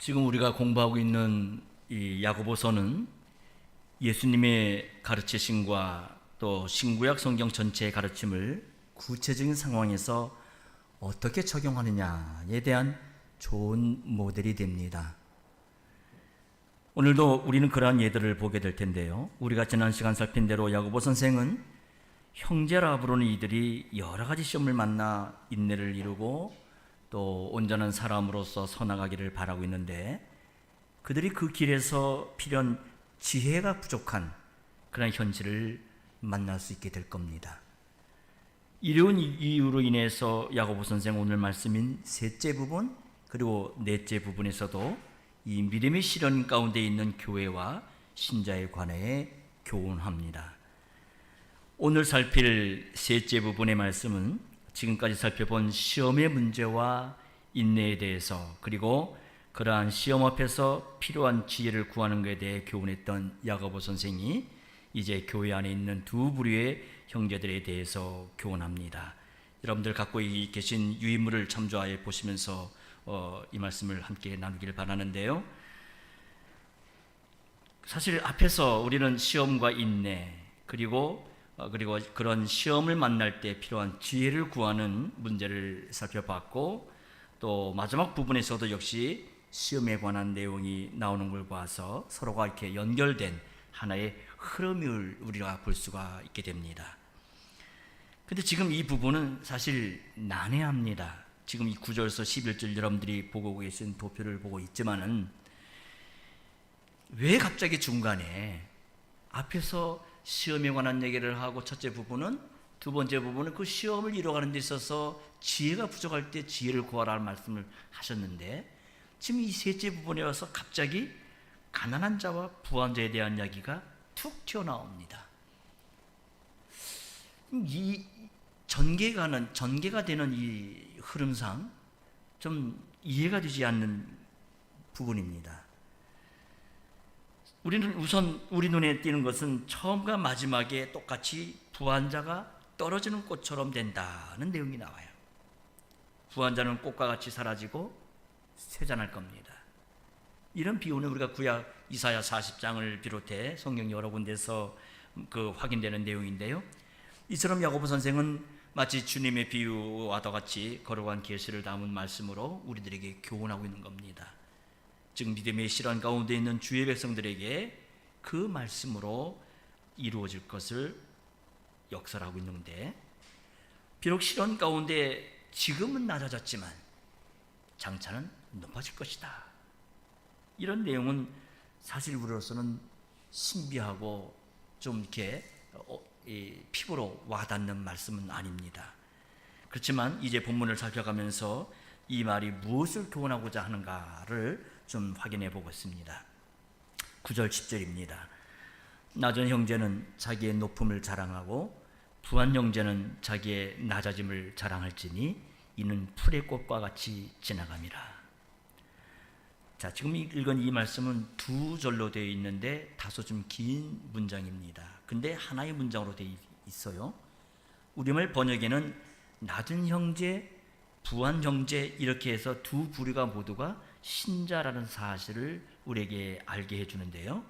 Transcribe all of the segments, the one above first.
지금 우리가 공부하고 있는 이 야고보서는 예수님의 가르치심과 또 신구약 성경 전체의 가르침을 구체적인 상황에서 어떻게 적용하느냐에 대한 좋은 모델이 됩니다. 오늘도 우리는 그러한 예들을 보게 될 텐데요. 우리가 지난 시간 살핀 대로 야고보 선생은 형제라 부르는 이들이 여러 가지 시험을 만나 인내를 이루고 또 온전한 사람으로서 서나가기를 바라고 있는데, 그들이 그 길에서 필요한 지혜가 부족한 그런 현실을 만날 수 있게 될 겁니다. 이런 이유로 인해서 야고보 선생 오늘 말씀인 셋째 부분 그리고 넷째 부분에서도 이 믿음의 실현 가운데 있는 교회와 신자에 관해 교훈합니다. 오늘 살필 셋째 부분의 말씀은 지금까지 살펴본 시험의 문제와 인내에 대해서, 그리고 그러한 시험 앞에서 필요한 지혜를 구하는 것에 대해 교훈했던 야고보 선생이 이제 교회 안에 있는 두 부류의 형제들에 대해서 교훈합니다. 여러분들 갖고 계신 유인물을 참조하여 보시면서 이 말씀을 함께 나누기를 바라는데요. 사실 앞에서 우리는 시험과 인내 그리고 그런 시험을 만날 때 필요한 지혜를 구하는 문제를 살펴봤고, 또 마지막 부분에서도 역시 시험에 관한 내용이 나오는 걸 봐서 서로가 이렇게 연결된 하나의 흐름을 우리가 볼 수가 있게 됩니다. 근데 지금 이 부분은 사실 난해합니다. 지금 이 9절에서 11절 여러분들이 보고 계신 도표를 보고 있지만은 왜 갑자기 중간에 앞에서 시험에 관한 얘기를 하고 첫째 부분은, 두 번째 부분은 그 시험을 이뤄가는 데 있어서 지혜가 부족할 때 지혜를 구하라는 말씀을 하셨는데, 지금 이 셋째 부분에 와서 갑자기 가난한 자와 부한 자에 대한 이야기가 툭 튀어나옵니다. 이 전개가 되는 이 흐름상 좀 이해가 되지 않는 부분입니다. 우리는 우선 우리 눈에 띄는 것은 처음과 마지막에 똑같이 부한 자가 떨어지는 꽃처럼 된다는 내용이 나와요. 부한 자는 꽃과 같이 사라지고 쇠잔할 겁니다. 이런 비유는 우리가 구약 이사야 40장을 비롯해 성경 여러 군데서 확인되는 내용인데요. 이처럼 야고보 선생은 마치 주님의 비유와도 같이 거룩한 계시를 담은 말씀으로 우리들에게 교훈하고 있는 겁니다. 즉 믿음의 실현 가운데 있는 주의 백성들에게 그 말씀으로 이루어질 것을 역설하고 있는데, 비록 실현 가운데 지금은 낮아졌지만 장차는 높아질 것이다. 이런 내용은 사실 우리로서는 신비하고 좀 이렇게 피부로 와닿는 말씀은 아닙니다. 그렇지만 이제 본문을 살펴가면서 이 말이 무엇을 교훈하고자 하는가를 좀 확인해 보겠습니다. 9절 10절입니다. 낮은 형제는 자기의 높음을 자랑하고 부한 형제는 자기의 낮아짐을 자랑할지니 이는 풀의 꽃과 같이 지나감이라. 자, 지금 읽은 이 말씀은 두 절로 되어 있는데 다소 좀 긴 문장입니다. 근데 하나의 문장으로 되어 있어요. 우리말 번역에는 낮은 형제, 부한 형제 이렇게 해서 두 부류가 모두가 신자라는 사실을 우리에게 알게 해주는데요.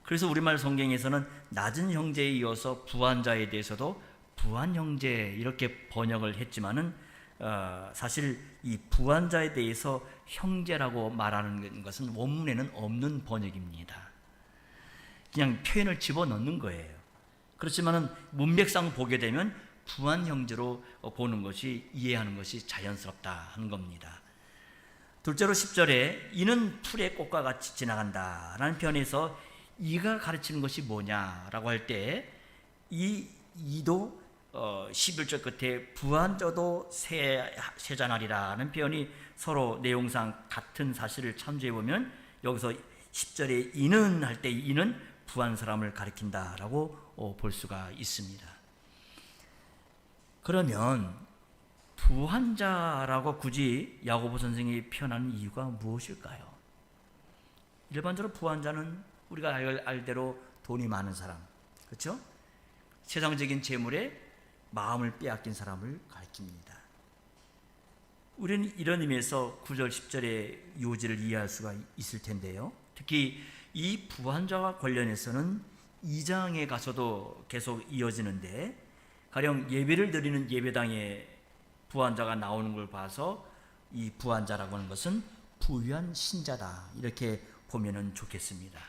그래서 우리말 성경에서는 낮은 형제에 이어서 부한 자에 대해서도 부한 형제 이렇게 번역을 했지만은 사실 이 부한 자에 대해서 형제라고 말하는 것은 원문에는 없는 번역입니다. 그냥 표현을 집어넣는 거예요. 그렇지만은 문맥상 보게 되면 부한 형제로 보는 것이, 이해하는 것이 자연스럽다 하는 겁니다. 둘째로 10절에 이는 풀의 꽃과 같이 지나간다 라는 표현에서 이가 가르치는 것이 뭐냐라고 할 때 이도 11절 끝에 부한 자도 쇠잔하리라는 표현이 서로 내용상 같은 사실을 참조해 보면, 여기서 10절에 이는 할 때 이는 부한 사람을 가리킨다라고 볼 수가 있습니다. 그러면 부한 자라고 굳이 야고보 선생이 표현하는 이유가 무엇일까요? 일반적으로 부한 자는 우리가 알대로 돈이 많은 사람, 그렇죠? 세상적인 재물에 마음을 빼앗긴 사람을 가리킵니다. 우리는 이런 의미에서 9절 10절의 요지를 이해할 수가 있을 텐데요. 특히 이 부한자와 관련해서는 2장에 가서도 계속 이어지는데, 가령 예배를 드리는 예배당에 부한자가 나오는 걸 봐서 이 부한자라고 하는 것은 부유한 신자다, 이렇게 보면 좋겠습니다.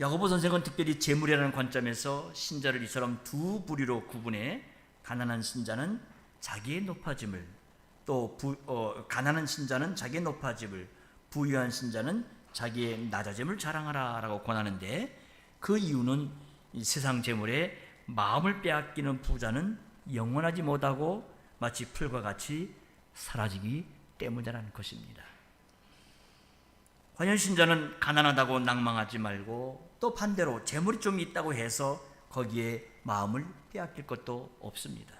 야고보 선생은 특별히 재물이라는 관점에서 신자를 이처럼 두 부류로 구분해 가난한 신자는 자기의 높아짐을, 또 가난한 신자는 자기의 높아짐을, 부유한 신자는 자기의 낮아짐을 자랑하라 라고 권하는데, 그 이유는 이 세상 재물에 마음을 빼앗기는 부자는 영원하지 못하고 마치 풀과 같이 사라지기 때문이라는 것입니다. 과연 신자는 가난하다고 낭망하지 말고, 또 반대로 재물이 좀 있다고 해서 거기에 마음을 빼앗길 것도 없습니다.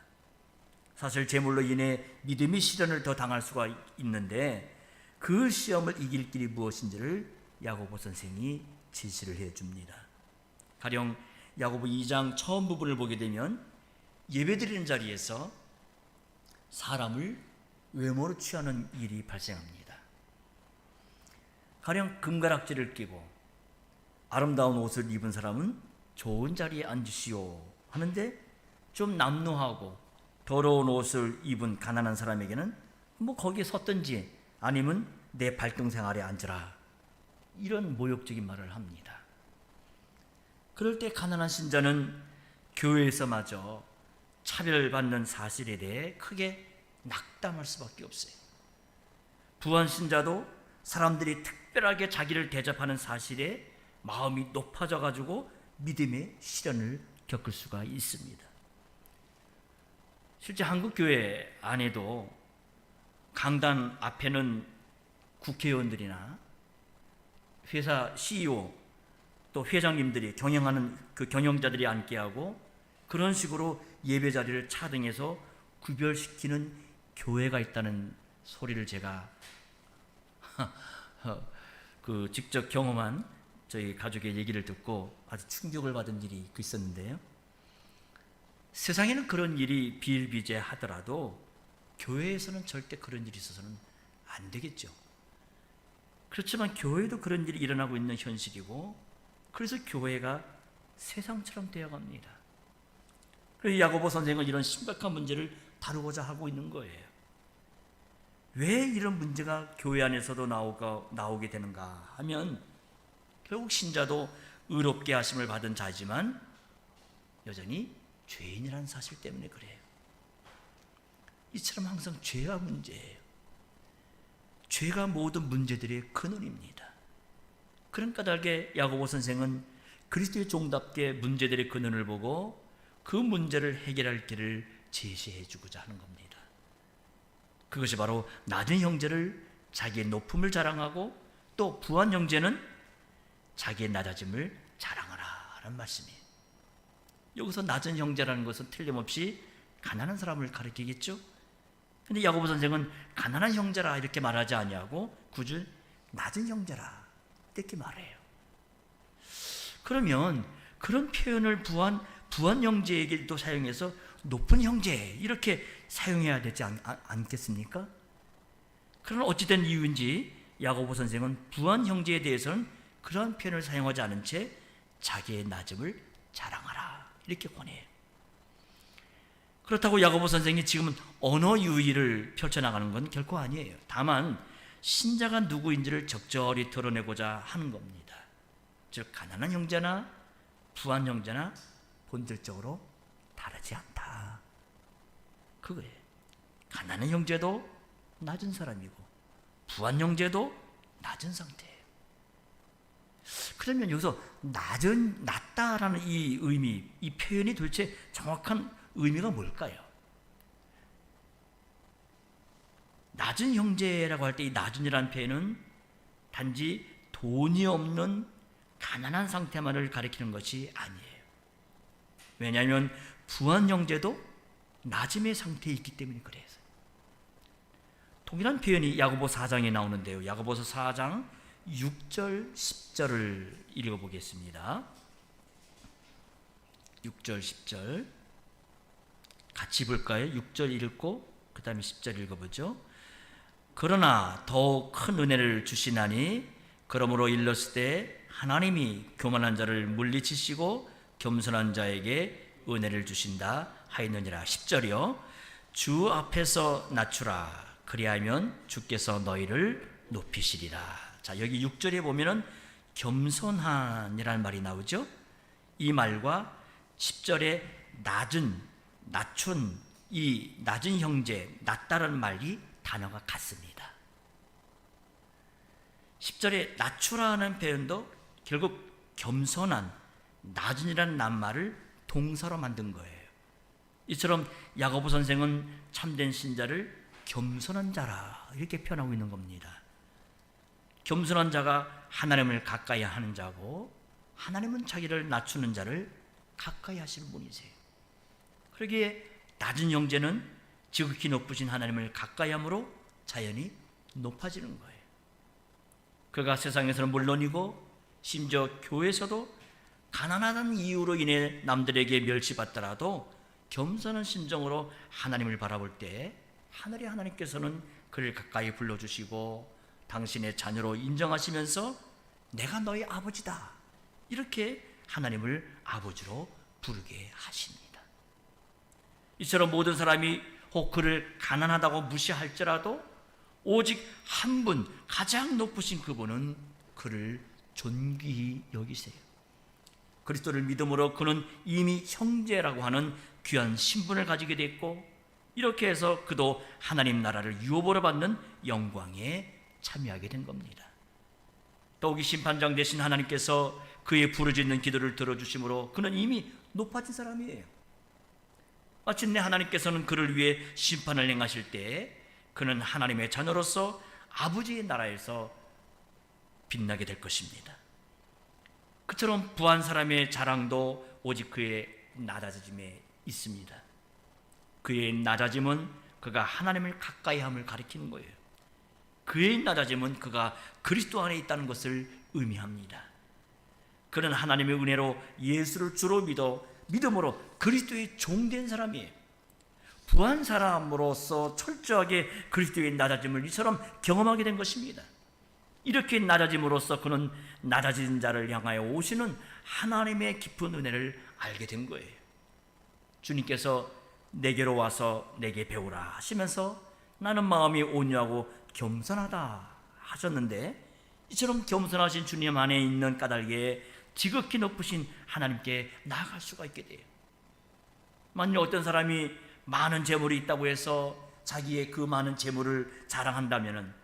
사실 재물로 인해 믿음의 시련을 더 당할 수가 있는데, 그 시험을 이길 길이 무엇인지를 야고보 선생이 지시를 해줍니다. 가령 야고보 2장 처음 부분을 보게 되면 예배드리는 자리에서 사람을 외모로 취하는 일이 발생합니다. 가령 금가락지를 끼고 아름다운 옷을 입은 사람은 좋은 자리에 앉으시오 하는데, 좀 남루하고 더러운 옷을 입은 가난한 사람에게는 뭐 거기에 섰든지 아니면 내 발등상 아래 앉으라, 이런 모욕적인 말을 합니다. 그럴 때 가난한 신자는 교회에서마저 차별받는 사실에 대해 크게 낙담할 수밖에 없어요. 부한 신자도 사람들이 특별하게 자기를 대접하는 사실에 마음이 높아져 가지고 믿음의 시련을 겪을 수가 있습니다. 실제 한국 교회 안에도 강단 앞에는 국회의원들이나 회사 CEO, 또 회장님들이 경영하는 그 경영자들이 앉게 하고, 그런 식으로 예배 자리를 차등해서 구별시키는 교회가 있다는 소리를 제가 직접 경험한 저희 가족의 얘기를 듣고 아주 충격을 받은 일이 있었는데요. 세상에는 그런 일이 비일비재하더라도 교회에서는 절대 그런 일이 있어서는 안 되겠죠. 그렇지만 교회도 그런 일이 일어나고 있는 현실이고, 그래서 교회가 세상처럼 되어갑니다. 그래서 야고보 선생은 이런 심각한 문제를 다루고자 하고 있는 거예요. 왜 이런 문제가 교회 안에서도 나오게 되는가 하면, 결국 신자도 의롭게 하심을 받은 자지만 여전히 죄인이라는 사실 때문에 그래요. 이처럼 항상 죄가 문제예요. 죄가 모든 문제들의 근원입니다. 그런 까닭에 야고보 선생은 그리스도의 종답게 문제들의 근원을 보고 그 문제를 해결할 길을 제시해 주고자 하는 겁니다. 그것이 바로 낮은 형제를 자기의 높음을 자랑하고, 또 부한 형제는 자기의 낮아짐을 자랑하라는 말씀이에요. 여기서 낮은 형제라는 것은 틀림없이 가난한 사람을 가리키겠죠. 근데 야고보 선생은 가난한 형제라 이렇게 말하지 아니하고 굳이 낮은 형제라 이렇게 말해요. 그러면 그런 표현을 부한 형제에게도 사용해서 높은 형제 이렇게 사용해야 되지 않겠습니까? 그러나 어찌된 이유인지 야고보 선생은 부한 형제에 대해서는 그러한 표현을 사용하지 않은 채 자기의 낮음을 자랑하라 이렇게 권해요. 그렇다고 야고보 선생이 지금은 언어 유희를 펼쳐나가는 건 결코 아니에요. 다만 신자가 누구인지를 적절히 드러내고자 하는 겁니다. 즉 가난한 형제나 부한 형제나 본질적으로 다르지 않다, 그거예요. 가난한 형제도 낮은 사람이고 부한 형제도 낮은 상태예요. 그러면 여기서 낮다라는 이 의미, 이 표현이 도대체 정확한 의미가 뭘까요? 낮은 형제라고 할 때 이 낮은이라는 표현은 단지 돈이 없는 가난한 상태만을 가리키는 것이 아니에요. 왜냐하면 부한 형제도 낮음의 상태에 있기 때문에 그래요. 동일한 표현이 야고보 4장에 나오는데요. 야고보서 4장 6절 10절을 읽어보겠습니다. 6절 10절 같이 볼까요? 6절 읽고 그 다음에 10절 읽어보죠. 그러나 더욱 큰 은혜를 주시나니 그러므로 일렀을 때 하나님이 교만한 자를 물리치시고 겸손한 자에게 은혜를 주신다 하였느니라. 10절이요. 주 앞에서 낮추라. 그리하면 주께서 너희를 높이시리라. 자, 여기 6절에 보면은 겸손한이라는 말이 나오죠. 이 말과 10절에 낮춘, 이 낮은 형제, 낮다라는 말이 단어가 같습니다. 10절에 낮추라는 표현도 결국 겸손한, 낮은이라는 낱말을 동사로 만든 거예요. 이처럼 야고보 선생은 참된 신자를 겸손한 자라 이렇게 표현하고 있는 겁니다. 겸손한 자가 하나님을 가까이 하는 자고, 하나님은 자기를 낮추는 자를 가까이 하시는 분이세요. 그러기에 낮은 형제는 지극히 높으신 하나님을 가까이 함으로 자연히 높아지는 거예요. 그가 세상에서는 물론이고 심지어 교회에서도 가난한 이유로 인해 남들에게 멸시받더라도 겸손한 심정으로 하나님을 바라볼 때 하늘의 하나님께서는 그를 가까이 불러주시고 당신의 자녀로 인정하시면서 내가 너희 아버지다 이렇게 하나님을 아버지로 부르게 하십니다. 이처럼 모든 사람이 혹 그를 가난하다고 무시할지라도 오직 한 분, 가장 높으신 그분은 그를 존귀히 여기세요. 그리스도를 믿음으로 그는 이미 형제라고 하는 귀한 신분을 가지게 됐고, 이렇게 해서 그도 하나님 나라를 유업으로 받는 영광에 참여하게 된 겁니다. 더욱이 심판장 되신 하나님께서 그의 부르짖는 기도를 들어주심으로 그는 이미 높아진 사람이에요. 마침내 하나님께서는 그를 위해 심판을 행하실 때 그는 하나님의 자녀로서 아버지의 나라에서 빛나게 될 것입니다. 그처럼 부한 사람의 자랑도 오직 그의 낮아짐에 있습니다. 그의 낮아짐은 그가 하나님을 가까이 함을 가리키는 거예요. 그의 낮아짐은 그가 그리스도 안에 있다는 것을 의미합니다. 그는 하나님의 은혜로 예수를 주로 믿음으로 그리스도의 종된 사람이에요. 부한 사람으로서 철저하게 그리스도의 낮아짐을 이처럼 경험하게 된 것입니다. 이렇게 낮아짐으로써 그는 낮아진 자를 향하여 오시는 하나님의 깊은 은혜를 알게 된 거예요. 주님께서 내게로 와서 내게 배우라 하시면서 나는 마음이 온유하고 겸손하다 하셨는데, 이처럼 겸손하신 주님 안에 있는 까닭에 지극히 높으신 하나님께 나아갈 수가 있게 돼요. 만약 어떤 사람이 많은 재물이 있다고 해서 자기의 그 많은 재물을 자랑한다면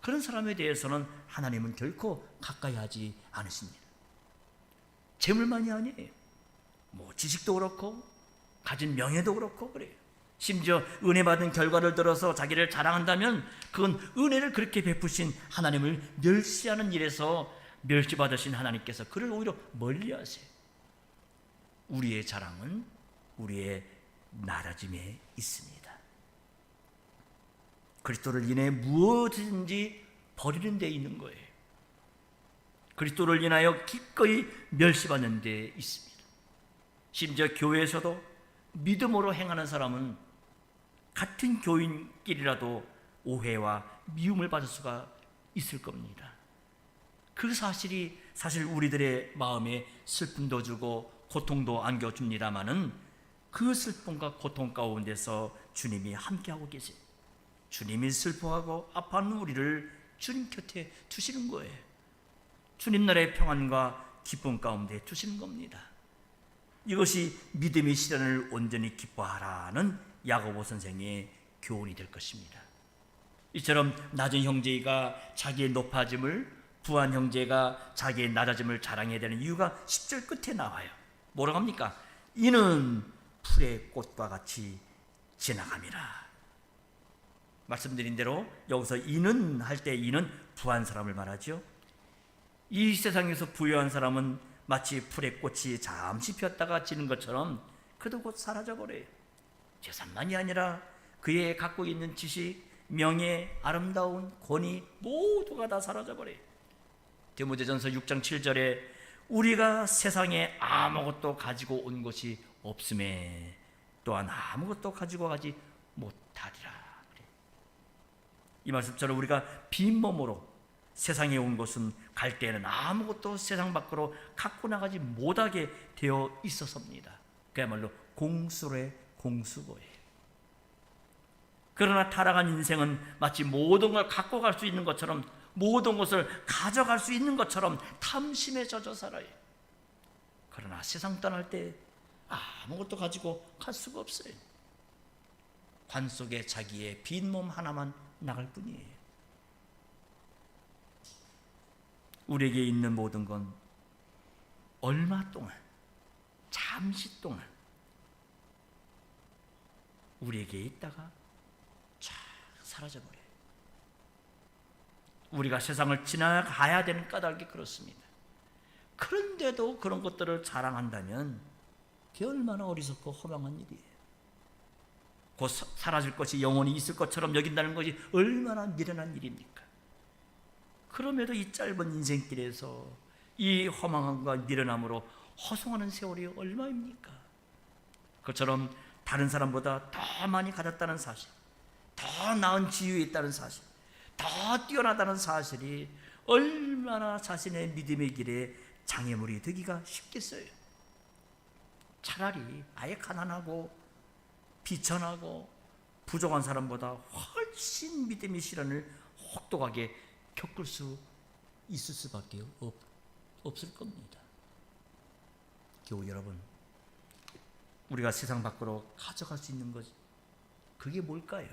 그런 사람에 대해서는 하나님은 결코 가까이 하지 않으십니다. 재물만이 아니에요. 지식도 그렇고 가진 명예도 그렇고 그래요. 심지어 은혜 받은 결과를 들어서 자기를 자랑한다면 그건 은혜를 그렇게 베푸신 하나님을 멸시하는 일에서 멸시받으신 하나님께서 그를 오히려 멀리하세요. 우리의 자랑은 우리의 낮아짐에 있습니다. 그리스도를 인해 무엇인지 버리는 데 있는 거예요. 그리스도를 인하여 기꺼이 멸시받는 데 있습니다. 심지어 교회에서도 믿음으로 행하는 사람은 같은 교인끼리라도 오해와 미움을 받을 수가 있을 겁니다. 그 사실이 사실 우리들의 마음에 슬픔도 주고 고통도 안겨줍니다마는 그 슬픔과 고통 가운데서 주님이 함께하고 계세요. 주님이 슬퍼하고 아파하는 우리를 주님 곁에 두시는 거예요. 주님 나라의 평안과 기쁨 가운데 두시는 겁니다. 이것이 믿음의 시련을 온전히 기뻐하라는 야고보 선생의 교훈이 될 것입니다. 이처럼 낮은 형제가 자기의 높아짐을, 부한 형제가 자기의 낮아짐을 자랑해야 되는 이유가 10절 끝에 나와요. 뭐라고 합니까? 이는 풀의 꽃과 같이 지나감이라. 말씀드린 대로 여기서 이는 할 때 이는 부한 사람을 말하죠. 이 세상에서 부유한 사람은 마치 풀의 꽃이 잠시 피었다가 지는 것처럼 그도 곧 사라져버려요. 재산만이 아니라 그의 갖고 있는 지식, 명예, 아름다운 권위 모두가 다 사라져버려요. 디모데전서 6장 7절에 우리가 세상에 아무것도 가지고 온 것이 없음에 또한 아무것도 가지고 가지 못하리라 이 말씀처럼 우리가 빈 몸으로 세상에 온 것은 갈 때에는 아무것도 세상 밖으로 갖고 나가지 못하게 되어 있어서입니다. 그야말로 공수의 공수고예요. 그러나 타락한 인생은 마치 모든 걸 갖고 갈 수 있는 것처럼, 모든 것을 가져갈 수 있는 것처럼 탐심에 젖어 살아요. 그러나 세상 떠날 때 아무것도 가지고 갈 수가 없어요. 관 속에 자기의 빈 몸 하나만 나갈 뿐이에요. 우리에게 있는 모든 건 얼마 동안, 잠시 동안 우리에게 있다가 쫙 사라져버려요. 우리가 세상을 지나가야 되는 까닭이 그렇습니다. 그런데도 그런 것들을 자랑한다면 그게 얼마나 어리석고 허망한 일이에요. 곧 사라질 것이 영원히 있을 것처럼 여긴다는 것이 얼마나 미련한 일입니까? 그럼에도 이 짧은 인생길에서 이 허망함과 미련함으로 허송하는 세월이 얼마입니까? 그처럼 다른 사람보다 더 많이 가졌다는 사실, 더 나은 지위에 있다는 사실, 더 뛰어나다는 사실이 얼마나 자신의 믿음의 길에 장애물이 되기가 쉽겠어요. 차라리 아예 가난하고 비천하고 부족한 사람보다 훨씬 믿음의 시련을 혹독하게 겪을 수 있을 수밖에 없을 겁니다. 교우 여러분, 우리가 세상 밖으로 가져갈 수 있는 것, 그게 뭘까요?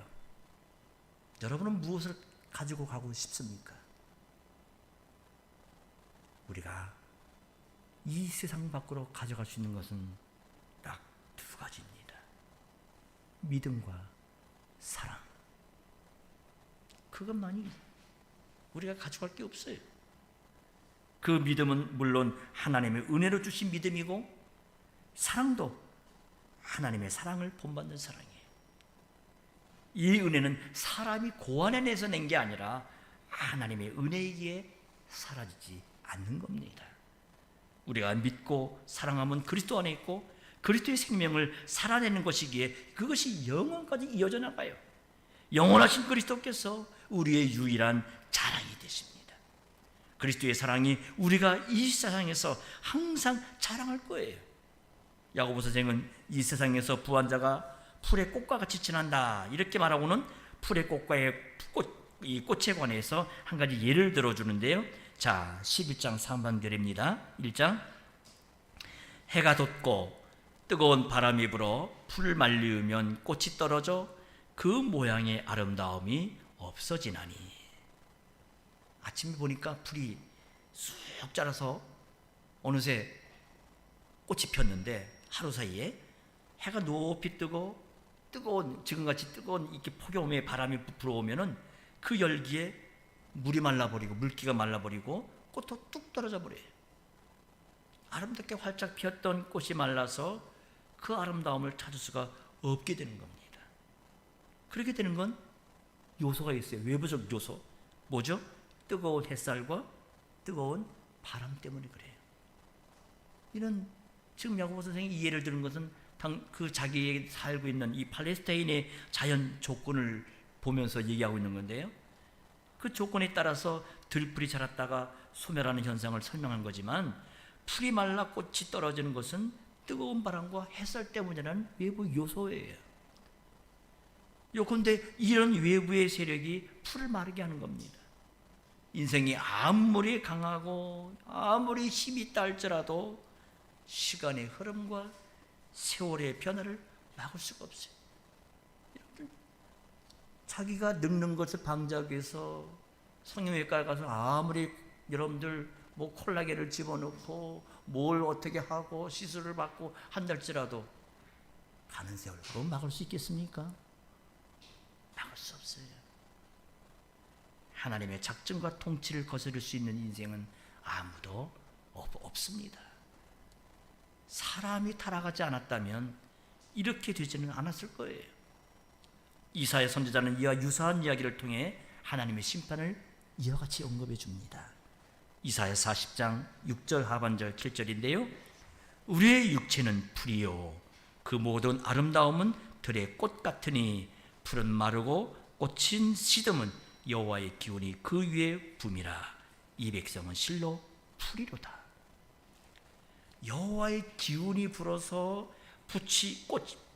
여러분은 무엇을 가지고 가고 싶습니까? 우리가 이 세상 밖으로 가져갈 수 있는 것은 딱 두 가지입니다. 믿음과 사랑. 그것만이 우리가 가져갈 게 없어요. 그 믿음은 물론 하나님의 은혜로 주신 믿음이고, 사랑도 하나님의 사랑을 본받는 사랑이에요. 이 은혜는 사람이 고안해내서 낸 게 아니라 하나님의 은혜이기에 사라지지 않는 겁니다. 우리가 믿고 사랑하면 그리스도 안에 있고 그리스도의 생명을 살아내는 것이기에 그것이 영원까지 이어져 나가요. 영원하신 그리스도께서 우리의 유일한 자랑이 되십니다. 그리스도의 사랑이 우리가 이 세상에서 항상 자랑할 거예요. 야고보 선생은 이 세상에서 부한자가 풀의 꽃과 같이 지난다 이렇게 말하고는 풀의 꽃과의 이 꽃에 관해서 한 가지 예를 들어주는데요. 자, 11장 3반절입니다. 1장, 해가 돋고 뜨거운 바람이 불어 풀을 말리우면 꽃이 떨어져 그 모양의 아름다움이 없어지나니. 아침에 보니까 풀이 쑥 자라서 어느새 꽃이 폈는데 하루 사이에 해가 높이 뜨고 뜨거운, 지금같이 뜨거운 이렇게 폭염의 바람이 불어오면은 그 열기에 물이 말라버리고 물기가 말라버리고 꽃도 뚝 떨어져 버려요. 아름답게 활짝 피었던 꽃이 말라서 그 아름다움을 찾을 수가 없게 되는 겁니다. 그렇게 되는 건 요소가 있어요. 외부적 요소. 뭐죠? 뜨거운 햇살과 뜨거운 바람 때문에 그래요. 이런 지금 야고보 선생이 이 예를 들은 것은 그 자기에 살고 있는 이 팔레스타인의 자연 조건을 보면서 얘기하고 있는 건데요. 그 조건에 따라서 들풀이 자랐다가 소멸하는 현상을 설명한 거지만, 풀이 말라 꽃이 떨어지는 것은 뜨거운 바람과 햇살 때문이라는 외부 요소예요. 요컨대 이런 외부의 세력이 풀을 마르게 하는 겁니다. 인생이 아무리 강하고 아무리 힘이 있다 할지라도 시간의 흐름과 세월의 변화를 막을 수가 없어요. 자기가 늙는 것을 방지하기 위해서 성형외과에 가서 아무리 여러분들 뭐 콜라겐을 집어넣고 뭘 어떻게 하고 시술을 받고 한달지라도 가는 세월 그거 막을 수 있겠습니까? 막을 수 없어요. 하나님의 작정과 통치를 거스를 수 있는 인생은 아무도 없습니다. 사람이 타락하지 않았다면 이렇게 되지는 않았을 거예요. 이사야 선지자는 이와 유사한 이야기를 통해 하나님의 심판을 이와 같이 언급해 줍니다. 이사야 40장 6절 하반절 7절인데요. 우리의 육체는 풀이요 그 모든 아름다움은 들의 꽃 같으니 풀은 마르고 꽃은 시듬은 여호와의 기운이 그 위에 붐이라 이 백성은 실로 풀이로다. 여호와의 기운이 불어서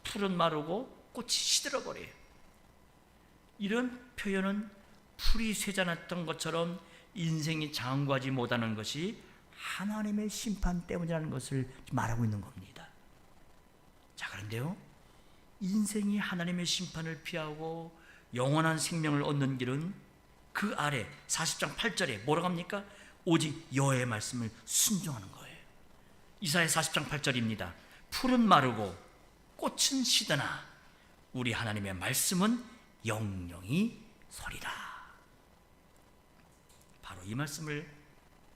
풀은 마르고 꽃이 시들어버려요. 이런 표현은 풀이 쇠잔했던 것처럼 인생이 장구하지 못하는 것이 하나님의 심판 때문이라는 것을 말하고 있는 겁니다. 자, 그런데요, 인생이 하나님의 심판을 피하고 영원한 생명을 얻는 길은 그 아래 40장 8절에 뭐라고 합니까? 오직 여호와의 말씀을 순종하는 거예요. 이사야 40장 8절입니다. 풀은 마르고 꽃은 시드나 우리 하나님의 말씀은 영영이 서리라. 바로 이 말씀을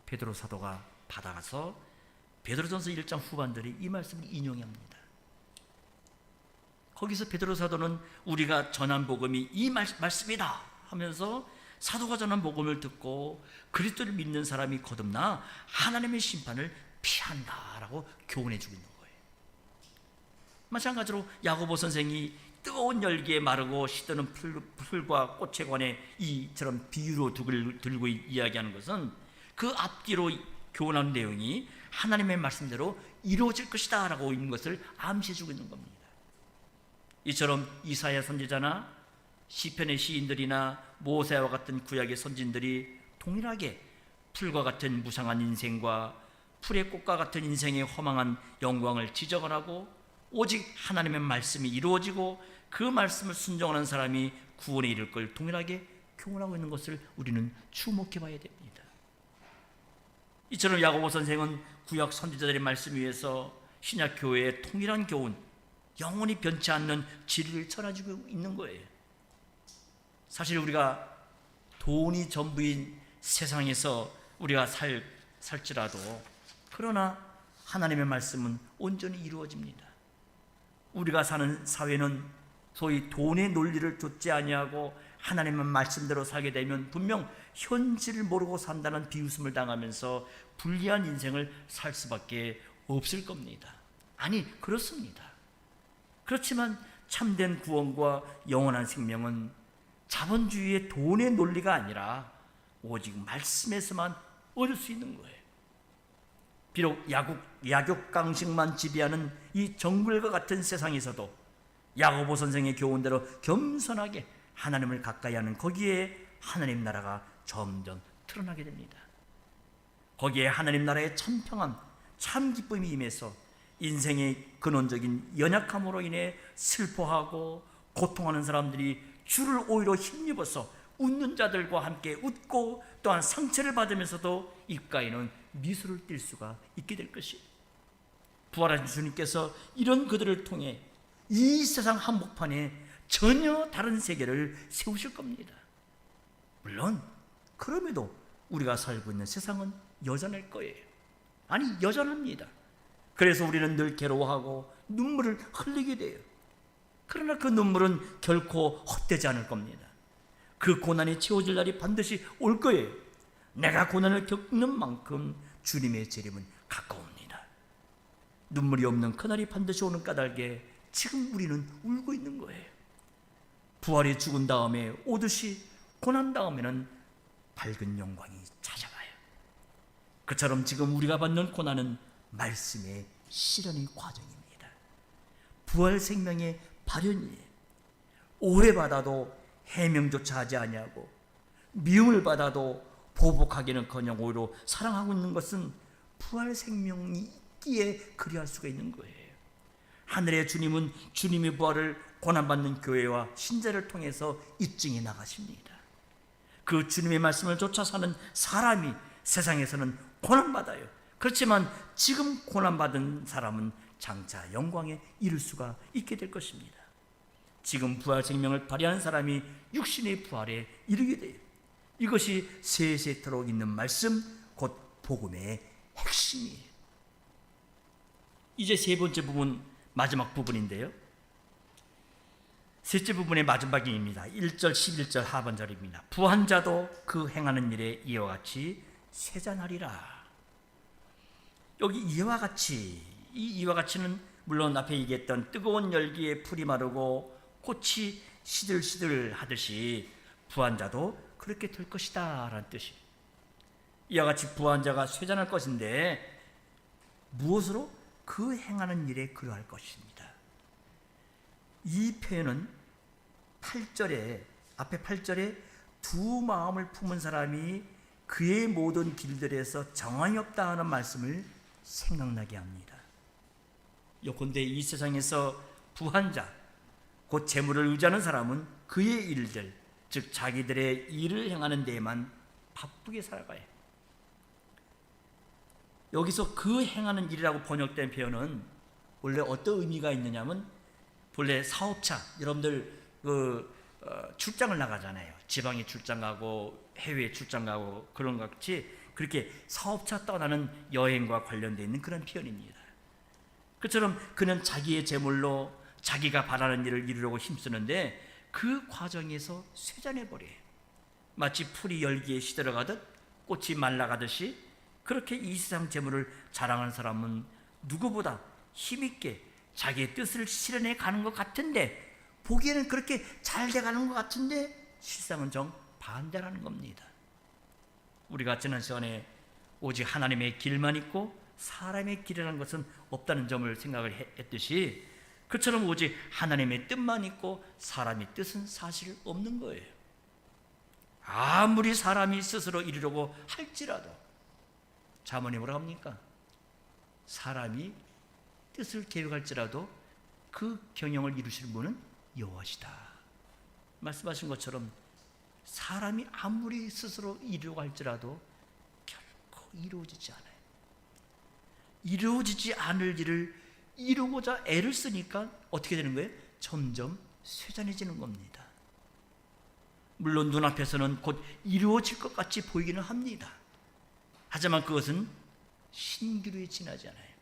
베드로 사도가 받아가서 베드로전서 1장 후반들이 이 말씀을 인용합니다. 거기서 베드로 사도는 우리가 전한 복음이 이 말씀이다 하면서 사도가 전한 복음을 듣고 그리스도를 믿는 사람이 거듭나 하나님의 심판을 피한다라고 교훈해 주고 있는 거예요. 마찬가지로 야고보 선생이 뜨거운 열기에 마르고 시드는 풀과 꽃에 관해 이처럼 비유로 들고 이야기하는 것은 그 앞뒤로 교훈하는 내용이 하나님의 말씀대로 이루어질 것이다 라고 있는 것을 암시해 주고 있는 겁니다. 이처럼 이사야 선지자나 시편의 시인들이나 모세와 같은 구약의 선진들이 동일하게 풀과 같은 무상한 인생과 풀의 꽃과 같은 인생의 허망한 영광을 지적을 하고 오직 하나님의 말씀이 이루어지고 그 말씀을 순종하는 사람이 구원에 이를 걸 동일하게 교훈하고 있는 것을 우리는 주목해 봐야 됩니다. 이처럼 야고보 선생은 구약 선지자들의 말씀 위에서 신약 교회의 통일한 교훈, 영원히 변치 않는 진리를 전해주고 있는 거예요. 사실 우리가 돈이 전부인 세상에서 우리가 살지라도 그러나 하나님의 말씀은 온전히 이루어집니다. 우리가 사는 사회는 소위 돈의 논리를 좇지 아니하고 하나님의 말씀대로 살게 되면 분명 현실을 모르고 산다는 비웃음을 당하면서 불리한 인생을 살 수밖에 없을 겁니다. 아니, 그렇습니다. 그렇지만 참된 구원과 영원한 생명은 자본주의의 돈의 논리가 아니라 오직 말씀에서만 얻을 수 있는 거예요. 비록 약육강식만 지배하는 이 정글과 같은 세상에서도 야고보 선생의 교훈대로 겸손하게 하나님을 가까이 하는 거기에 하나님 나라가 점점 드러나게 됩니다. 거기에 하나님 나라의 참 평안, 참 기쁨이 임해서 인생의 근원적인 연약함으로 인해 슬퍼하고 고통하는 사람들이 주를 오히려 힘입어서 웃는 자들과 함께 웃고 또한 상처를 받으면서도 입가에는 미소를 띌 수가 있게 될 것이에요. 부활하신 주님께서 이런 그들을 통해 이 세상 한복판에 전혀 다른 세계를 세우실 겁니다. 물론 그럼에도 우리가 살고 있는 세상은 여전할 거예요. 아니, 여전합니다. 그래서 우리는 늘 괴로워하고 눈물을 흘리게 돼요. 그러나 그 눈물은 결코 헛되지 않을 겁니다. 그 고난이 채워질 날이 반드시 올 거예요. 내가 고난을 겪는 만큼 주님의 재림은 가까웁니다. 눈물이 없는 그날이 반드시 오는 까닭에 지금 우리는 울고 있는 거예요. 부활이 죽은 다음에 오듯이 고난 다음에는 밝은 영광이 찾아와요. 그처럼 지금 우리가 받는 고난은 말씀의 실현의 과정입니다. 부활 생명의 발현이에요. 오해받아도 해명조차 하지 아니하고 미움을 받아도 보복하기는커녕 오히려 사랑하고 있는 것은 부활 생명이 있기에 그리할 수가 있는 거예요. 하늘의 주님은 주님의 부활을 고난받는 교회와 신자를 통해서 입증해 나가십니다. 그 주님의 말씀을 쫓아 사는 사람이 세상에서는 고난받아요. 그렇지만 지금 고난받은 사람은 장차 영광에 이를 수가 있게 될 것입니다. 지금 부활 생명을 발휘하는 사람이 육신의 부활에 이르게 돼요. 이것이 세세토록 있는 말씀, 곧 복음의 핵심이에요. 이제 세 번째 부분, 마지막 부분인데요. 셋째 부분의 마지막입니다. 1절 11절 하반절입니다. 부한 자도 그 행하는 일에 이와 같이 쇠잔하리라. 여기 이와 같이, 이 이와 같이는 물론 앞에 얘기했던 뜨거운 열기에 풀이 마르고 꽃이 시들시들 하듯이 부한 자도 그렇게 될 것이다 라는 뜻이에요. 이와 같이 부한 자가 쇠잔할 것인데 무엇으로? 그 행하는 일에 그러할 것입니다. 이 표현은 8절에 앞에 8절에 두 마음을 품은 사람이 그의 모든 길들에서 정함이 없다 하는 말씀을 생각나게 합니다. 요컨대 이 세상에서 부한 자, 곧 재물을 의지하는 사람은 그의 일들, 즉 자기들의 일을 행하는 데에만 바쁘게 살아가요. 여기서 그 행하는 일이라고 번역된 표현은 원래 어떤 의미가 있느냐면, 본래 사업차, 여러분들 출장을 나가잖아요. 지방에 출장 가고 해외에 출장 가고 그런 것 같이 그렇게 사업차 떠나는 여행과 관련되어 있는 그런 표현입니다. 그처럼 그는 자기의 재물로 자기가 바라는 일을 이루려고 힘쓰는데 그 과정에서 쇠잔해버려요. 마치 풀이 열기에 시들어가듯 꽃이 말라가듯이 그렇게 이 세상 재물을 자랑하는 사람은 누구보다 힘있게 자기의 뜻을 실현해 가는 것 같은데, 보기에는 그렇게 잘 돼가는 것 같은데 실상은 정반대라는 겁니다. 우리가 지난 시간에 오직 하나님의 길만 있고 사람의 길이라는 것은 없다는 점을 생각을 했듯이, 그처럼 오직 하나님의 뜻만 있고 사람의 뜻은 사실 없는 거예요. 아무리 사람이 스스로 이루려고 할지라도, 잠언이 뭐라 합니까? 사람이 뜻을 계획할지라도 그 경영을 이루실 분은 여호와시다 말씀하신 것처럼, 사람이 아무리 스스로 이루려고 할지라도 결코 이루어지지 않아요. 이루어지지 않을 일을 이루고자 애를 쓰니까 어떻게 되는 거예요? 점점 쇠잔해지는 겁니다. 물론 눈앞에서는 곧 이루어질 것 같이 보이기는 합니다. 하지만 그것은 신기루에 지나지 않아요.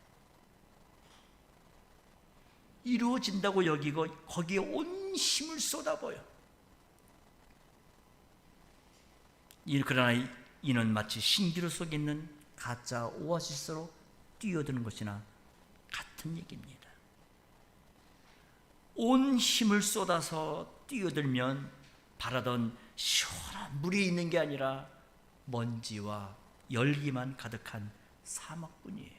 이루어진다고 여기고 거기에 온 힘을 쏟아부어요. 그러나 이는 마치 신기루 속에 있는 가짜 오아시스로 뛰어드는 것이나 같은 얘기입니다. 온 힘을 쏟아서 뛰어들면 바라던 시원한 물이 있는 게 아니라 먼지와 열기만 가득한 사막뿐이에요.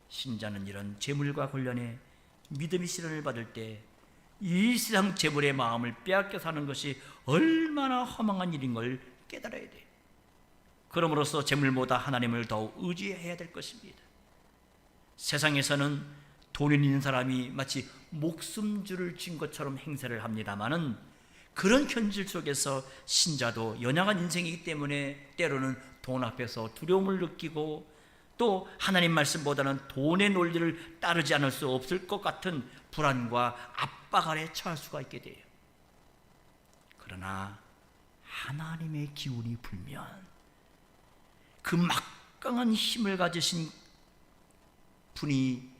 신자는 이런 재물과 관련해 믿음의 시련을 받을 때 이 세상 재물의 마음을 빼앗겨 사는 것이 얼마나 허망한 일인 걸 깨달아야 돼요. 그러므로써 재물보다 하나님을 더욱 의지해야 될 것입니다. 세상에서는 돈 있는 사람이 마치 목숨줄을 쥔 것처럼 행세를 합니다마는, 그런 현실 속에서 신자도 연약한 인생이기 때문에 때로는 돈 앞에서 두려움을 느끼고, 또 하나님 말씀보다는 돈의 논리를 따르지 않을 수 없을 것 같은 불안과 압박 아래 처할 수가 있게 돼요. 그러나 하나님의 기운이 불면, 그 막강한 힘을 가지신 분이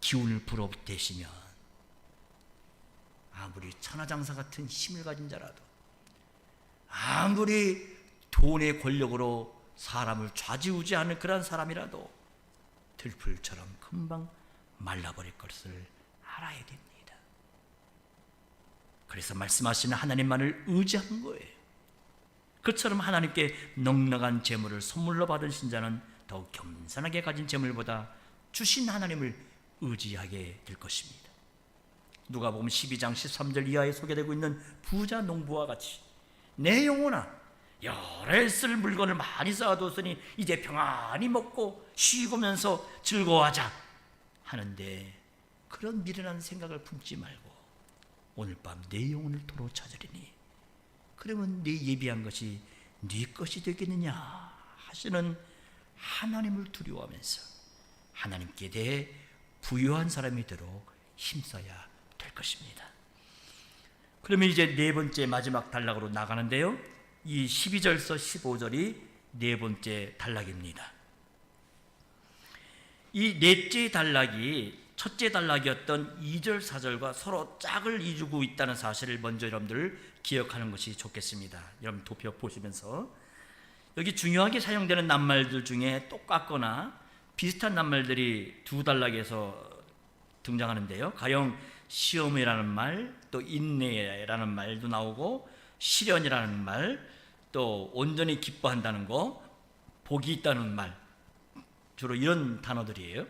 기운을 불어대시면, 아무리 천하장사 같은 힘을 가진 자라도, 아무리 돈의 권력으로 사람을 좌지우지하는 그런 사람이라도 들풀처럼 금방 말라버릴 것을 알아야 됩니다. 그래서 말씀하시는 하나님만을 의지하는 거예요. 그처럼 하나님께 넉넉한 재물을 선물로 받은 신자는 더욱 겸손하게 가진 재물보다 주신 하나님을 의지하게 될 것입니다. 누가복음 12장 13절 이하에 소개되고 있는 부자 농부와 같이, 내 영혼아 여러 쓸 물건을 많이 쌓아뒀으니 이제 평안히 먹고 쉬고면서 즐거워하자 하는데, 그런 미련한 생각을 품지 말고 오늘 밤 내 영혼을 도로 찾으리니 그러면 네 예비한 것이 네 것이 되겠느냐 하시는 하나님을 두려워하면서 하나님께 대해 부유한 사람이 되도록 힘써야 될 것입니다. 그러면 이제 네 번째 마지막 단락으로 나가는데요, 이 12절서 15절이 네 번째 단락입니다. 이 넷째 단락이 첫째 단락이었던 2절 4절과 서로 짝을 이루고 있다는 사실을 먼저 여러분들 기억하는 것이 좋겠습니다. 여러분 도표 보시면서 여기 중요하게 사용되는 낱말들 중에 똑같거나 비슷한 낱말들이 두 단락에서 등장하는데요, 가령 시험이라는 말, 또 인내라는 말도 나오고, 시련이라는 말, 또 온전히 기뻐한다는 거, 복이 있다는 말, 주로 이런 단어들이에요.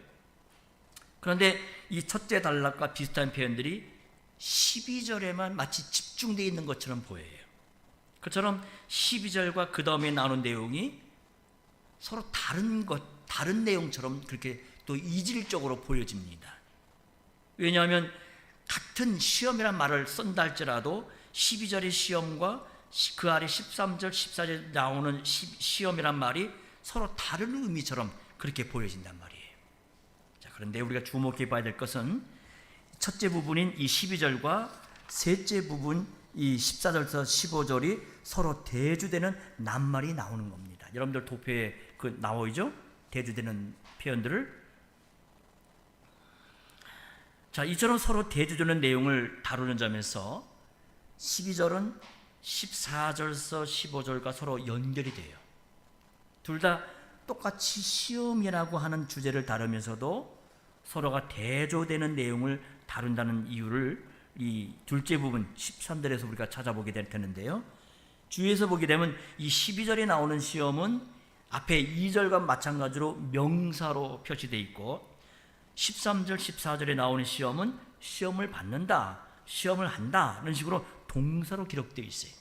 그런데 이 첫째 단락과 비슷한 표현들이 12절에만 마치 집중되어 있는 것처럼 보여요. 그처럼 12절과 그 다음에 나오는 내용이 서로 다른 내용처럼 그렇게 또 이질적으로 보여집니다. 왜냐하면 같은 시험이란 말을 쓴다 할지라도 12절의 시험과 그 아래 13절, 14절에 나오는 시험이란 말이 서로 다른 의미처럼 그렇게 보여진단 말이에요. 자, 그런데 우리가 주목해 봐야 될 것은 첫째 부분인 이 12절과 셋째 부분 이 14절에서 15절이 서로 대주되는 낱말이 나오는 겁니다. 여러분들 도표에 그 나오죠? 대주되는 표현들을. 자, 이처럼 서로 대주되는 내용을 다루는 점에서 12절은 14절에서 15절과 서로 연결이 돼요. 둘 다 똑같이 시험이라고 하는 주제를 다루면서도 서로가 대조되는 내용을 다룬다는 이유를 이 둘째 부분 13절에서 우리가 찾아보게 될 텐데요. 주위에서 보게 되면 이 12절에 나오는 시험은 앞에 2절과 마찬가지로 명사로 표시되어 있고 13절, 14절에 나오는 시험은 시험을 받는다, 시험을 한다 이런 식으로 동사로 기록되어 있어요.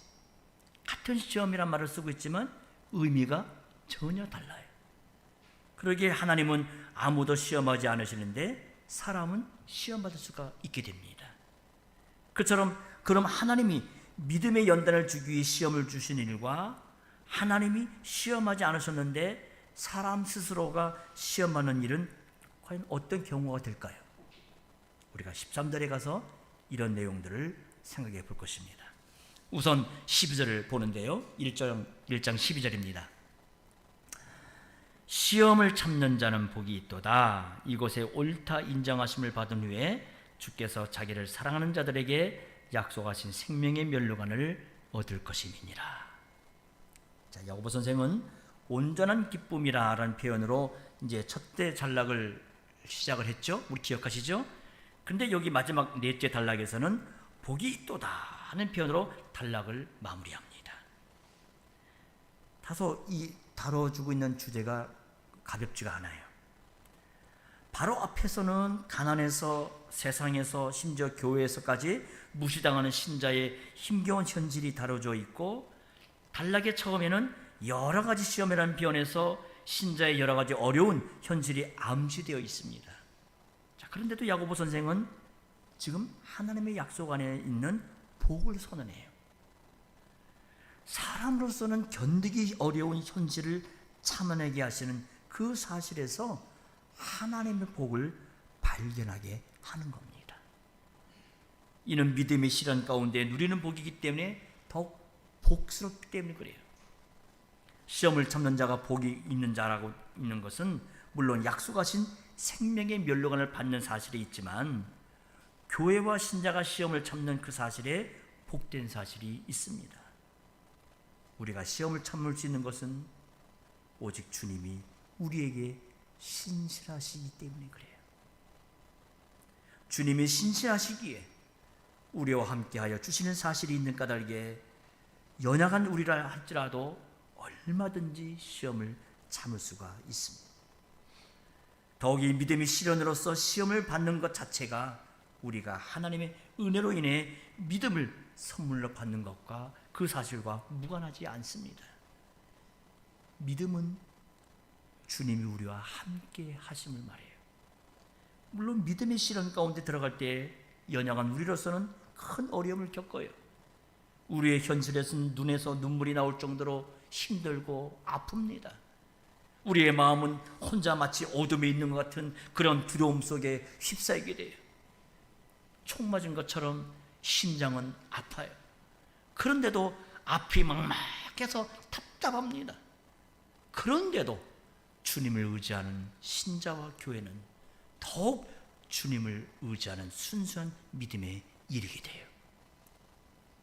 같은 시험이란 말을 쓰고 있지만 의미가 전혀 달라요. 그러기에 하나님은 아무도 시험하지 않으시는데 사람은 시험받을 수가 있게 됩니다. 그처럼 그럼 하나님이 믿음의 연단을 주기 위해 시험을 주신 일과 하나님이 시험하지 않으셨는데 사람 스스로가 시험하는 일은 과연 어떤 경우가 될까요? 우리가 13절에 가서 이런 내용들을 생각해 볼 것입니다. 우선 12절을 보는데요. 1장 12절입니다. 시험을 참는 자는 복이 있도다. 이곳에 옳다 인정하심을 받은 후에 주께서 자기를 사랑하는 자들에게 약속하신 생명의 면류관을 얻을 것임이니라. 자, 야고보 선생은 온전한 기쁨이라라는 표현으로 이제 첫째 단락을 시작을 했죠. 우리 기억하시죠? 근데 여기 마지막 넷째 단락에서는 복이 있도다 하는 표현으로 단락을 마무리합니다. 다소 이 다뤄주고 있는 주제가 가볍지가 않아요. 바로 앞에서는 가난에서 세상에서 심지어 교회에서까지 무시당하는 신자의 힘겨운 현실이 다뤄져 있고 단락의 처음에는 여러 가지 시험이라는 표현에서 신자의 여러 가지 어려운 현실이 암시되어 있습니다. 자, 그런데도 야고보 선생은 지금 하나님의 약속 안에 있는 복을 선언해요. 사람으로서는 견디기 어려운 현실을 참아내게 하시는 그 사실에서 하나님의 복을 발견하게 하는 겁니다. 이는 믿음의 시련 가운데 누리는 복이기 때문에 더욱 복스럽기 때문에 그래요. 시험을 참는 자가 복이 있는 자라고 있는 것은 물론 약속하신 생명의 면류관을 받는 사실이 있지만 교회와 신자가 시험을 참는 그 사실에 복된 사실이 있습니다. 우리가 시험을 참을 수 있는 것은 오직 주님이 우리에게 신실하시기 때문에 그래요. 주님이 신실하시기에 우리와 함께하여 주시는 사실이 있는 까닭에 연약한 우리라 할지라도 얼마든지 시험을 참을 수가 있습니다. 더욱이 믿음의 시련으로서 시험을 받는 것 자체가 우리가 하나님의 은혜로 인해 믿음을 선물로 받는 것과 그 사실과 무관하지 않습니다. 믿음은 주님이 우리와 함께 하심을 말해요. 물론 믿음의 시련 가운데 들어갈 때 연약한 우리로서는 큰 어려움을 겪어요. 우리의 현실에서는 눈에서 눈물이 나올 정도로 힘들고 아픕니다. 우리의 마음은 혼자 마치 어둠에 있는 것 같은 그런 두려움 속에 휩싸이게 돼요. 총 맞은 것처럼 심장은 아파요. 그런데도 앞이 막막해서 답답합니다. 그런데도 주님을 의지하는 신자와 교회는 더욱 주님을 의지하는 순수한 믿음에 이르게 돼요.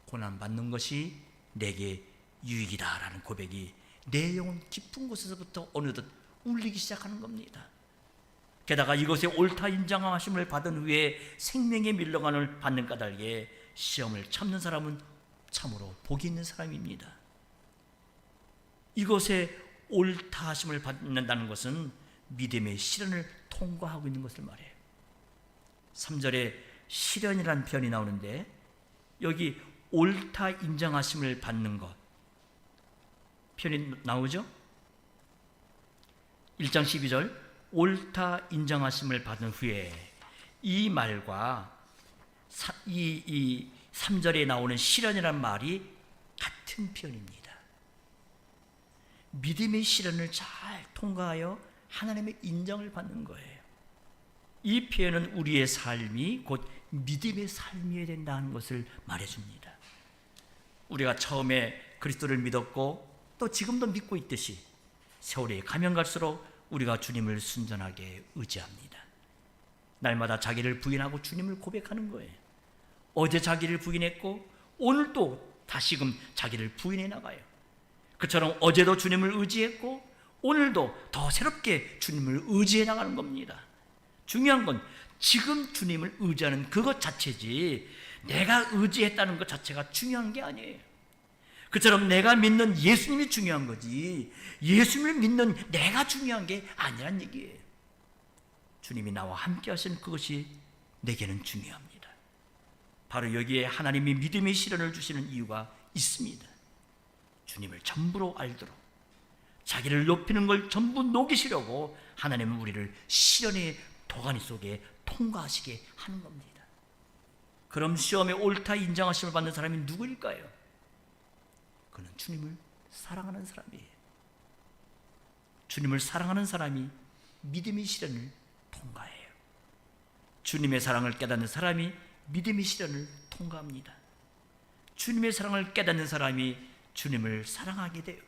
고난받는 것이 내게 유익이다라는 고백이 내 영혼 깊은 곳에서부터 어느덧 울리기 시작하는 겁니다. 게다가 이것에 옳다 인정하심을 받은 후에 생명의 밀려관을 받는 까닭에 시험을 참는 사람은 참으로 복이 있는 사람입니다. 이것에 옳다 하심을 받는다는 것은 믿음의 시련을 통과하고 있는 것을 말해요. 3절에 시련이라는 표현이 나오는데 여기 옳다 인정하심을 받는 것 표현이 나오죠? 1장 12절 옳다 인정하심을 받은 후에 이 말과 이 3절에 나오는 시련이라는 말이 같은 표현입니다. 믿음의 시련을 잘 통과하여 하나님의 인정을 받는 거예요. 이 표현은 우리의 삶이 곧 믿음의 삶이어야 된다는 것을 말해줍니다. 우리가 처음에 그리스도를 믿었고 또 지금도 믿고 있듯이 세월이 가면 갈수록 우리가 주님을 순전하게 의지합니다. 날마다 자기를 부인하고 주님을 고백하는 거예요. 어제 자기를 부인했고 오늘도 다시금 자기를 부인해 나가요. 그처럼 어제도 주님을 의지했고 오늘도 더 새롭게 주님을 의지해 나가는 겁니다. 중요한 건 지금 주님을 의지하는 그것 자체지 내가 의지했다는 것 자체가 중요한 게 아니에요. 그처럼 내가 믿는 예수님이 중요한 거지 예수님을 믿는 내가 중요한 게 아니란 얘기예요. 주님이 나와 함께 하시는 그것이 내게는 중요합니다. 바로 여기에 하나님이 믿음의 시련을 주시는 이유가 있습니다. 주님을 전부로 알도록 자기를 높이는 걸 전부 녹이시려고 하나님은 우리를 시련의 도가니 속에 통과하시게 하는 겁니다. 그럼 시험에 옳다 인정하심을 받는 사람이 누구일까요? 그는 주님을 사랑하는 사람이에요. 주님을 사랑하는 사람이 믿음의 시련을 통과해요. 주님의 사랑을 깨닫는 사람이 믿음의 시련을 통과합니다. 주님의 사랑을 깨닫는 사람이 주님을 사랑하게 돼요.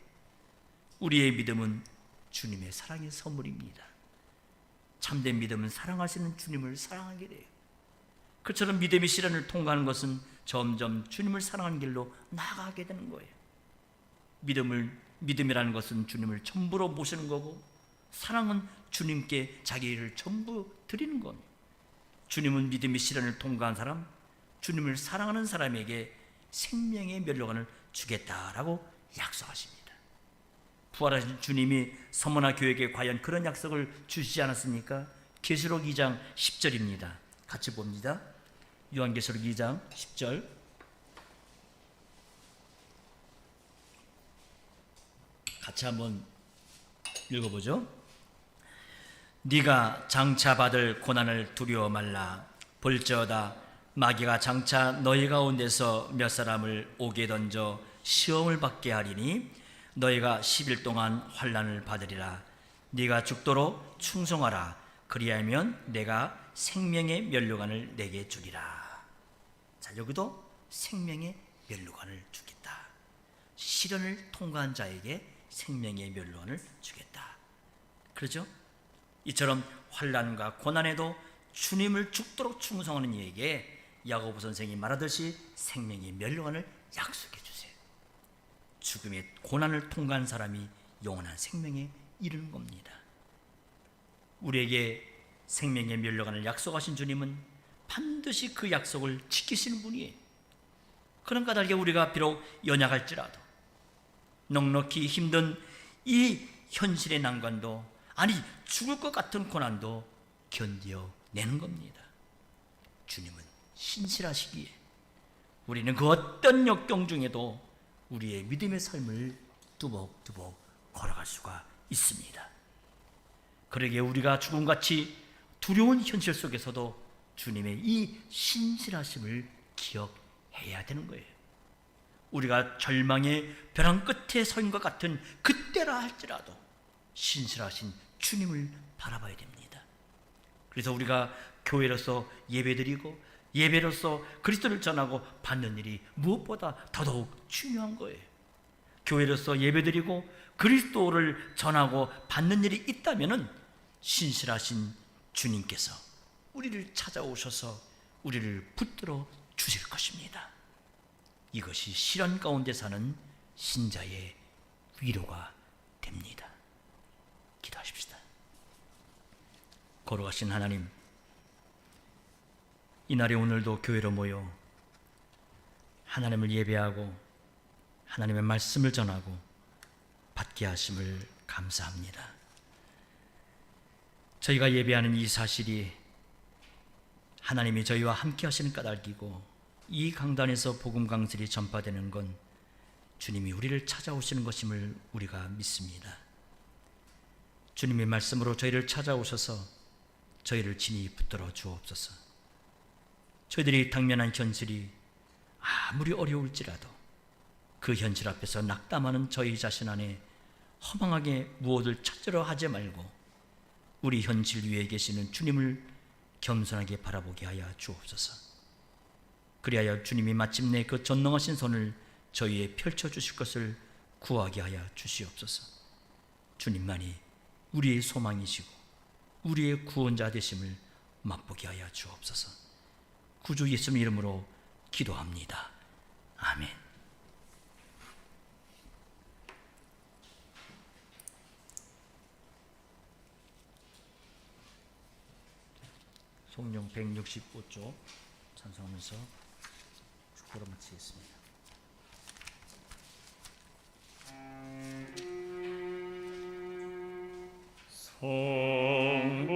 우리의 믿음은 주님의 사랑의 선물입니다. 참된 믿음은 사랑하시는 주님을 사랑하게 돼요. 그처럼 믿음의 시련을 통과하는 것은 점점 주님을 사랑하는 길로 나아가게 되는 거예요. 믿음이라는 것은 주님을 전부로 모시는 거고 사랑은 주님께 자기를 전부 드리는 겁니다. 주님은 믿음의 시련을 통과한 사람, 주님을 사랑하는 사람에게 생명의 면류관을 주겠다라고 약속하십니다. 부활하신 주님이 서머나 교회에게 과연 그런 약속을 주시지 않았습니까? 계시록 2장 10절입니다. 같이 봅니다. 요한계시록 2장 10절 같이 한번 읽어보죠. 네가 장차 받을 고난을 두려워 말라. 볼지어다 마귀가 장차 너희 가운데서 몇 사람을 옥에 던져 시험을 받게 하리니 너희가 10일 동안 환난을 받으리라. 네가 죽도록 충성하라. 그리하면 내가 생명의 면류관을 내게 주리라. 자, 여기도 생명의 면류관을 주겠다. 시련을 통과한 자에게 생명의 면류관을 주겠다. 그렇죠? 이처럼 환난과 고난에도 주님을 죽도록 충성하는 이에게 야고보 선생이 말하듯이 생명의 면류관을 약속해 주세요. 죽음의 고난을 통과한 사람이 영원한 생명에 이르는 겁니다. 우리에게 생명의 면류관을 약속하신 주님은 반드시 그 약속을 지키시는 분이에요. 그런 까닭에 우리가 비록 연약할지라도 넉넉히 힘든 이 현실의 난관도 아니 죽을 것 같은 고난도 견뎌내는 겁니다. 주님은 신실하시기에 우리는 그 어떤 역경 중에도 우리의 믿음의 삶을 뚜벅뚜벅 걸어갈 수가 있습니다. 그러기에 우리가 죽음같이 두려운 현실 속에서도 주님의 이 신실하심을 기억해야 되는 거예요. 우리가 절망의 벼랑 끝에 선 것 같은 그때라 할지라도 신실하신 주님을 바라봐야 됩니다. 그래서 우리가 교회로서 예배드리고 예배로서 그리스도를 전하고 받는 일이 무엇보다 더더욱 중요한 거예요. 교회로서 예배드리고 그리스도를 전하고 받는 일이 있다면 신실하신 주님께서 우리를 찾아오셔서 우리를 붙들어 주실 것입니다. 이것이 시련 가운데 사는 신자의 위로가 됩니다. 기도하십시다. 걸어가신 하나님, 이날에 오늘도 교회로 모여 하나님을 예배하고 하나님의 말씀을 전하고 받게 하심을 감사합니다. 저희가 예배하는 이 사실이 하나님이 저희와 함께 하시는 까닭이고, 이 강단에서 복음 강설이 전파되는 건 주님이 우리를 찾아오시는 것임을 우리가 믿습니다. 주님의 말씀으로 저희를 찾아오셔서 저희를 친히 붙들어 주옵소서. 저희들이 당면한 현실이 아무리 어려울지라도 그 현실 앞에서 낙담하는 저희 자신 안에 허망하게 무엇을 찾으려 하지 말고 우리 현실 위에 계시는 주님을 겸손하게 바라보게 하여 주옵소서. 그리하여 주님이 마침내 그 전능하신 손을 저희에 펼쳐주실 것을 구하게 하여 주시옵소서. 주님만이 우리의 소망이시고 우리의 구원자 되심을 맛보게 하여 주옵소서. 구주 예수님 이름으로 기도합니다. 아멘. 성령 165쪽 찬송하면서 축도로 마치겠습니다. 성부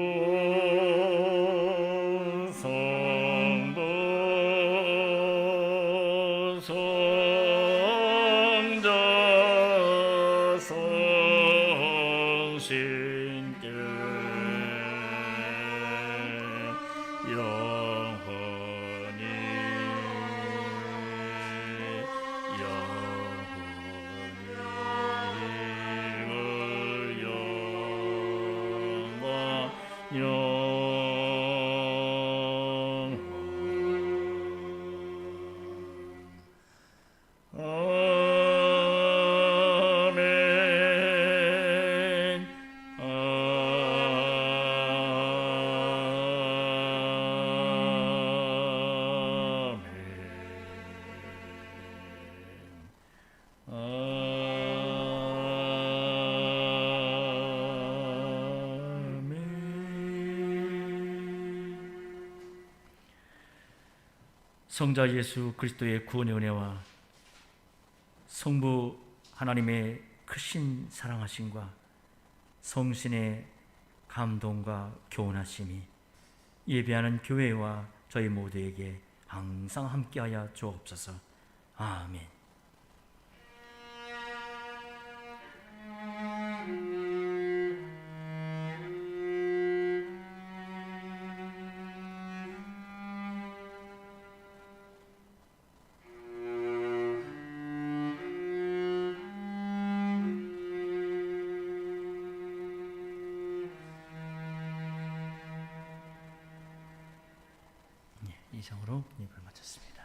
성부 성자 성신께 영원히 성자 예수 그리스도의 구원의 은혜와 성부 하나님의 크신 사랑하심과 성신의 감동과 교훈하심이 예배하는 교회와 저희 모두에게 항상 함께하여 주옵소서. 아멘. 이상으로 예배를 마쳤습니다.